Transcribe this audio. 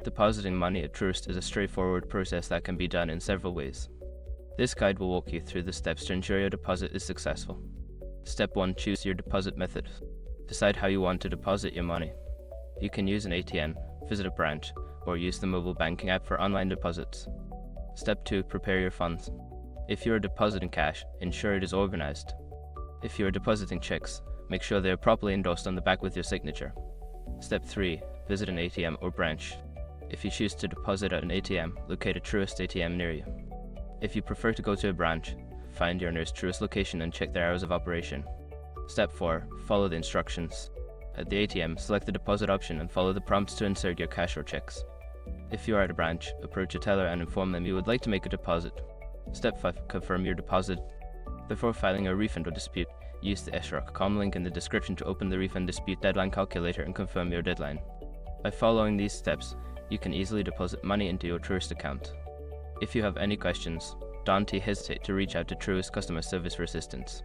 Depositing money at Truist is a straightforward process that can be done in several ways. This guide will walk you through the steps to ensure your deposit is successful. Step 1. Choose your deposit method. Decide how you want to deposit your money. You can use an ATM, visit a branch, or use the mobile banking app for online deposits. Step 2. Prepare your funds. If you are depositing cash, ensure it is organized. If you are depositing checks, make sure they are properly endorsed on the back with your signature. Step 3. Visit an ATM or branch. If you choose to deposit at an ATM, locate a Truist ATM near you. If you prefer to go to a branch, find your nearest Truist location and check their hours of operation. Step 4. Follow the instructions. At the ATM, select the deposit option and follow the prompts to insert your cash or checks. If you are at a branch, approach a teller and inform them you would like to make a deposit. Step 5. Confirm your deposit. Before filing a refund or dispute, use the SROC.com link in the description to open the refund dispute deadline calculator and confirm your deadline. By following these steps, you can easily deposit money into your Truist account. If you have any questions, don't hesitate to reach out to Truist customer service for assistance.